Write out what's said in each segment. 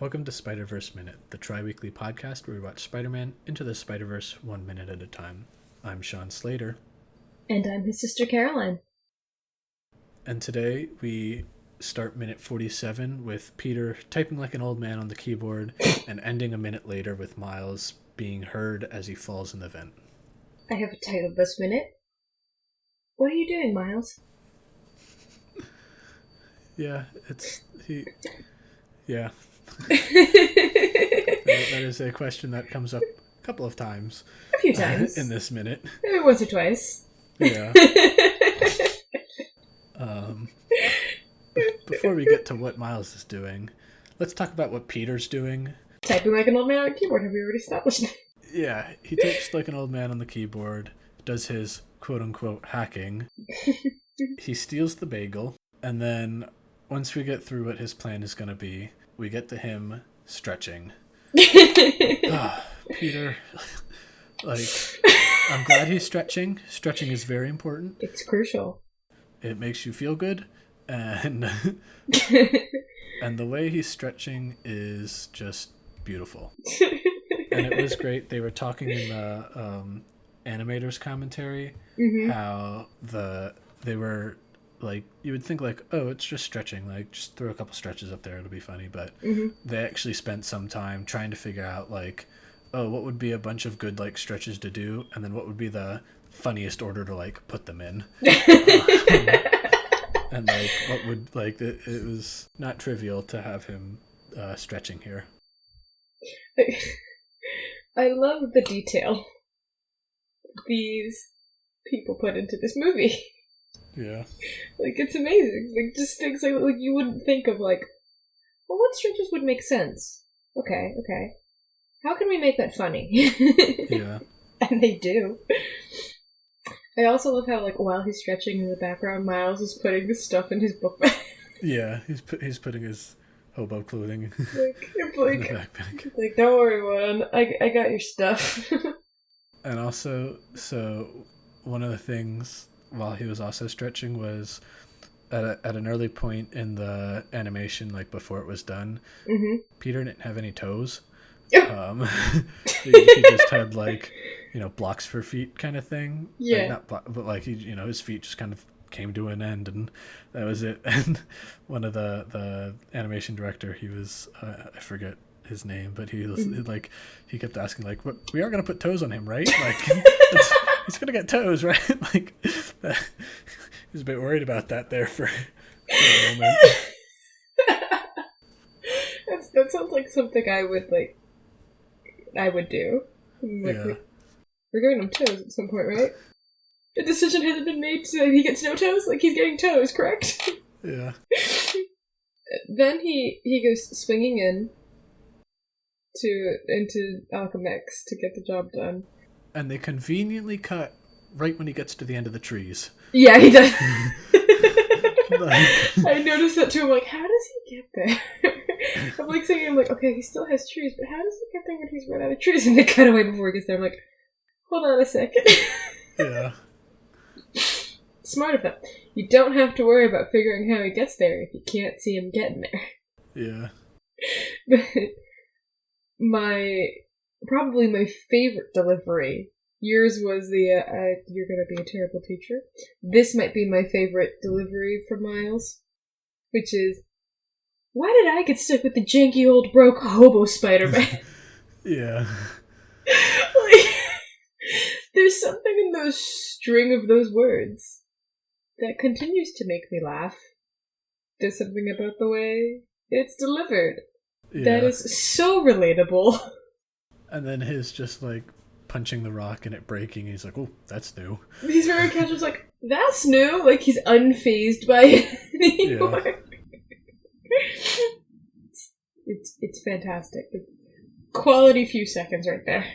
Welcome to Spider-Verse Minute, the tri-weekly podcast where we watch Spider-Man Into the Spider-Verse 1 minute at a time. I'm Sean Slater. And I'm his sister Caroline. And today we start minute 47 with Peter typing like an old man on the keyboard and ending a minute later with Miles being heard as he falls in the vent. I have titled this minute. What are you doing, Miles? Yeah. That is a question that comes up a couple of times. A few times. In this minute. Maybe once or twice. Yeah. Before we get to what Miles is doing, let's talk about what Peter's doing. Typing like an old man on a keyboard, have we already established that? Yeah, he types like an old man on the keyboard, does his quote-unquote hacking. He steals the bagel, and then once we get through what his plan is going to be, we get to him stretching. Peter, I'm glad he's stretching. Stretching is very important. It's crucial. It makes you feel good, and and the way he's stretching is just beautiful. And it was great. They were talking in the animators commentary how they were like, you would think like, oh, it's just stretching, like just throw a couple stretches up there, it'll be funny, but they actually spent some time trying to figure out like, oh, what would be a bunch of good like stretches to do, and then what would be the funniest order to like put them in. And like what would like it was not trivial to have him stretching here. I love the detail these people put into this movie. Yeah. Like, it's amazing. Like, just things like you wouldn't think of, like, well, what stretches would make sense? Okay. How can we make that funny? Yeah. And they do. I also love how, like, while he's stretching in the background, Miles is putting the stuff in his book bag. Yeah, he's putting his hobo clothing in the backpack. It's like, don't worry, man. I got your stuff. And also, so one of the things while he was also stretching was at an early point in the animation, like before it was done, Peter didn't have any toes. He just had like, blocks for feet kind of thing. Yeah. Like, but like his feet just kind of came to an end, and that was it. And one of the animation director, he was I forget his name, but he was like, he kept asking like, "What, we are gonna put toes on him, right? Like, he's gonna get toes, right?" Like, he was a bit worried about that there for a moment. That sounds like something I would do. Like, Yeah. We're giving him toes at some point, right? The decision hasn't been made so he gets no toes? Like, he's getting toes, correct? Yeah. Then he goes swinging into Alchemax to get the job done. And they conveniently cut right when he gets to the end of the trees. Yeah, he does. Like, I noticed that too. I'm like, how does he get there? I'm like thinking, I'm like, okay, he still has trees, but how does he get there when he's run out of trees? And they cut away before he gets there. I'm like, hold on a second. Yeah. Smart of them. You don't have to worry about figuring how he gets there if you can't see him getting there. Yeah. But probably my favorite delivery. Yours was the, you're gonna be a terrible teacher. This might be my favorite delivery from Miles, which is, why did I get stuck with the janky old broke hobo Spider-Man? Yeah. Like, there's something in those string of those words that continues to make me laugh. There's something about the way it's delivered that is so relatable. And then his just like punching the rock and it breaking, he's like, oh, that's new. He's very casual, like, that's new. Like, he's unfazed by it anymore. Yeah. It's fantastic. Quality few seconds right there.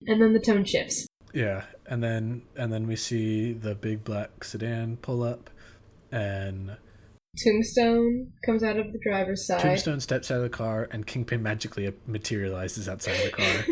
And then the tone shifts. Yeah, and then we see the big black sedan pull up, and Tombstone comes out of the driver's side. Tombstone steps out of the car, and Kingpin magically materializes outside of the car.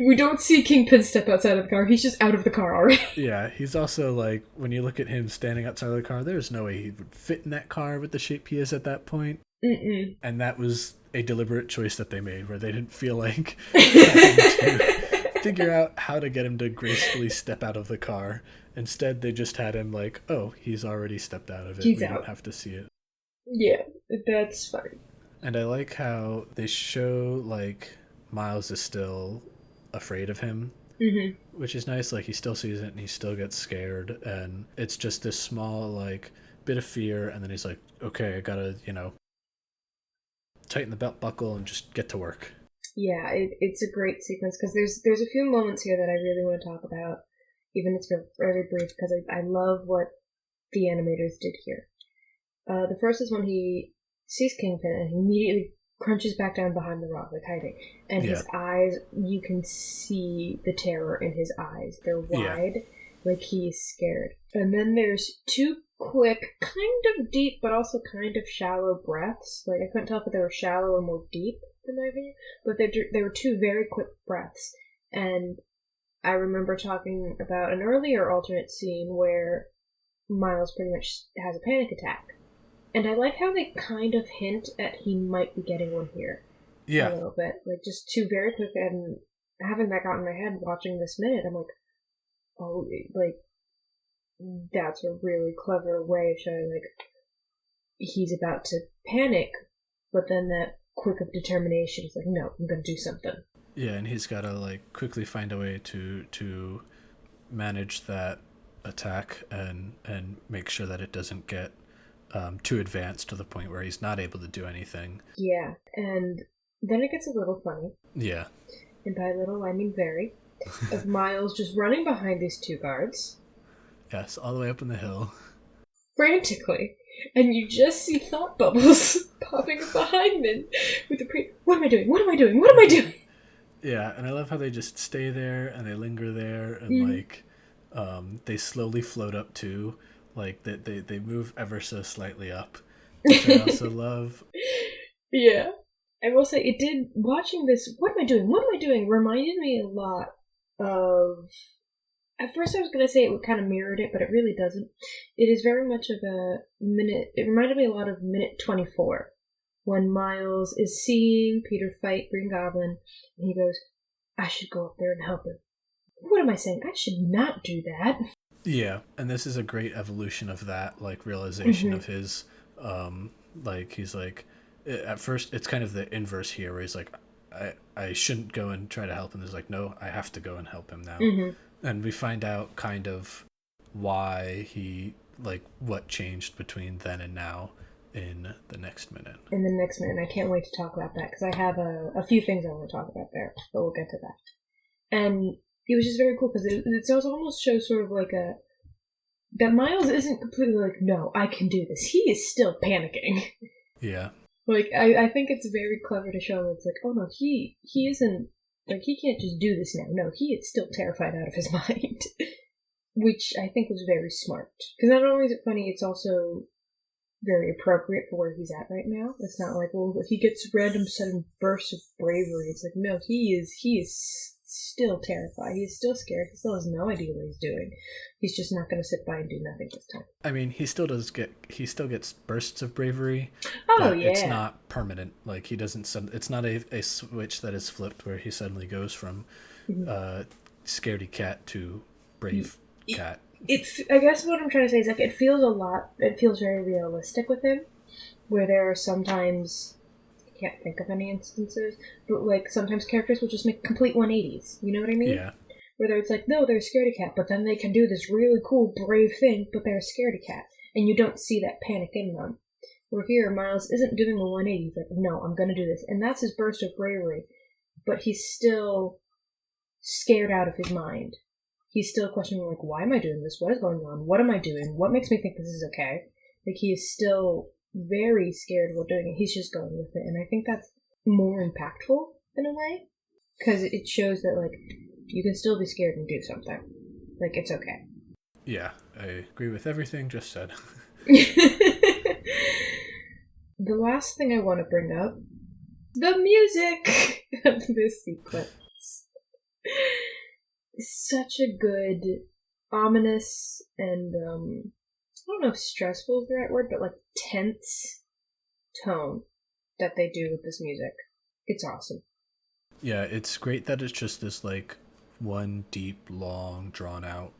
We don't see Kingpin step outside of the car. He's just out of the car already. Yeah, he's also like, when you look at him standing outside of the car, there's no way he would fit in that car with the shape he is at that point. Mm-mm. And that was a deliberate choice that they made, where they didn't feel like having to figure out how to get him to gracefully step out of the car. Instead, they just had him like, oh, he's already stepped out of it. He's We out. don't have to see it. Yeah, that's funny. And I like how they show like Miles is still afraid of him, Mm-hmm. which is nice. Like he still sees it and he still gets scared, and it's just this small like bit of fear, and then he's like, okay, I gotta tighten the belt buckle and just get to work. Yeah, it's a great sequence because there's a few moments here that I really want to talk about, even if it's very brief, because I love what the animators did here. The first is when he sees Kingpin and he immediately crunches back down behind the rock, like hiding. And his eyes, you can see the terror in his eyes. They're wide, like he's scared. And then there's two quick, kind of deep, but also kind of shallow breaths. Like, I couldn't tell if they were shallow or more deep, in my opinion. But they were two very quick breaths. And I remember talking about an earlier alternate scene where Miles pretty much has a panic attack. And I like how they kind of hint at he might be getting one here. Yeah. A little bit. Like, just two very quick, and having that got in my head watching this minute, I'm like, oh, like, that's a really clever way of showing, like, he's about to panic, but then that quick of determination is like, no, I'm gonna do something. Yeah, and he's gotta, like, quickly find a way to manage that attack and make sure that it doesn't get too advanced to the point where he's not able to do anything. Yeah, and then it gets a little funny. Yeah. And by little, I mean very. Of Miles just running behind these two guards. Yes, all the way up in the hill. Frantically. And you just see thought bubbles popping up behind them with the what am I doing? What am I doing? What am I doing? Yeah, and I love how they just stay there and they linger there and like they slowly float up too. Like they move ever so slightly up, which I also love. Yeah. I will say it did, watching this, what am I doing? What am I doing? Reminded me a lot of, at first I was going to say it kind of mirrored it, but it really doesn't. It is very much of a minute, it reminded me a lot of minute 24, when Miles is seeing Peter fight Green Goblin, and he goes, I should go up there and help him. What am I saying? I should not do that. Yeah, and this is a great evolution of that, like, realization of his, like, he's like, at first, it's kind of the inverse here, where he's like, I shouldn't go and try to help him. There's like, no, I have to go and help him now. And we find out kind of why he, like, what changed between then and now in the next minute. In the next minute, I can't wait to talk about that, because I have a few things I want to talk about there, but we'll get to that. And it was just very cool, because it almost shows sort of like that Miles isn't completely like, no, I can do this. He is still panicking. Yeah. Like, I think it's very clever to show him, it's like, oh no, he isn't, like, he can't just do this now. No, he is still terrified out of his mind. Which I think was very smart. Because not only is it funny, it's also very appropriate for where he's at right now. It's not like, well, he gets random sudden bursts of bravery. It's like, no, he is still terrified. He's still scared. He still has no idea what he's doing. He's just not going to sit by and do nothing this time. I mean, he still gets bursts of bravery. Oh, but yeah. It's not permanent. Like, he doesn't, it's not a switch that is flipped where he suddenly goes from scaredy cat to brave cat. I guess what I'm trying to say is, like, it feels very realistic with him, where there are sometimes, I can't think of any instances, but, like, sometimes characters will just make complete 180s, you know what I mean? Yeah. Where it's like, no, they're a scaredy cat, but then they can do this really cool, brave thing, but they're a scaredy cat, and you don't see that panic in them. Where here, Miles isn't doing a 180, he's like, no, I'm gonna do this, and that's his burst of bravery, but he's still scared out of his mind. He's still questioning, like, why am I doing this? What is going on? What am I doing? What makes me think this is okay? Like, he is still very scared about doing it. He's just going with it. And I think that's more impactful in a way. Because it shows that, like, you can still be scared and do something. Like, it's okay. Yeah, I agree with everything just said. The last thing I want to bring up, the music of this sequence. Such a good, ominous, and, I don't know if stressful is the right word, but, like, tense tone that they do with this music. It's awesome. Yeah, it's great that it's just this like one deep, long, drawn out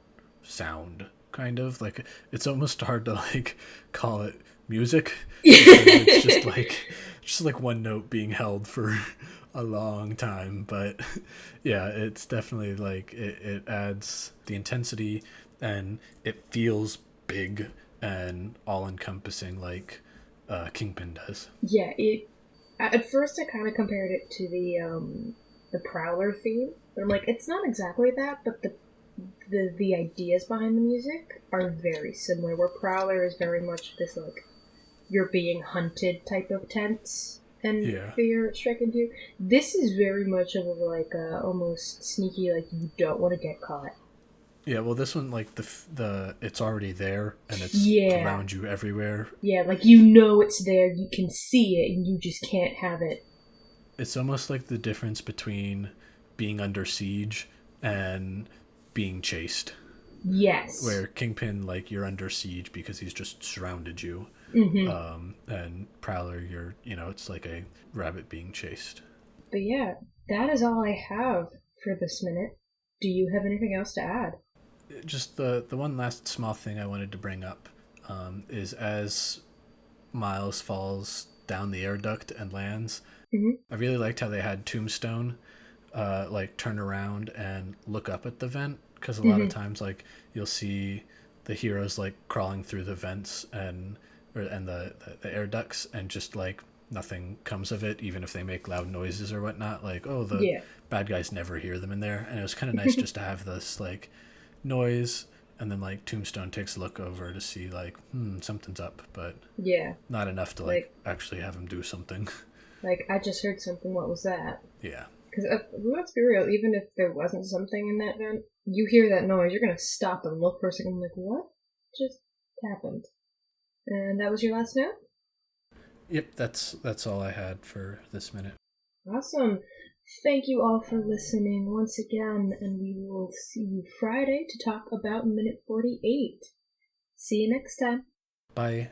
sound kind of like it's almost hard to like call it music because it's just like one note being held for a long time, but yeah, it's definitely like it adds the intensity and it feels big and all encompassing like Kingpin does. Yeah, it. At first, I kind of compared it to the Prowler theme, but I'm like, it's not exactly that, but the ideas behind the music are very similar. Where Prowler is very much this like you're being hunted type of tense and Yeah. fear stricken you. This is very much of a like almost sneaky, like you don't want to get caught. Yeah, well, this one like the it's already there and it's Yeah, around you everywhere. yeah, like you know it's there, you can see it, and you just can't have it. It's almost like the difference between being under siege and being chased. Yes. Where Kingpin, like you're under siege because he's just surrounded you, Mm-hmm. and Prowler, it's like a rabbit being chased. But yeah, that is all I have for this minute. Do you have anything else to add? Just the one last small thing I wanted to bring up is as Miles falls down the air duct and lands. Mm-hmm. I really liked how they had Tombstone like turn around and look up at the vent because a lot of Mm-hmm. times like you'll see the heroes like crawling through the vents and the air ducts and just like nothing comes of it even if they make loud noises or whatnot, like oh the Yeah. bad guys never hear them in there, and it was kind of nice just to have this like noise and then like Tombstone takes a look over to see like something's up, but Yeah. not enough to like actually have him do something. Like I just heard something. What was that? Yeah. Because let's be real. Even if there wasn't something in that vent, you hear that noise, you're gonna stop and look for a second. Like what just happened? And that was your last note. Yep, that's all I had for this minute. Awesome. Thank you all for listening once again, and we will see you Friday to talk about minute 48. See you next time. Bye.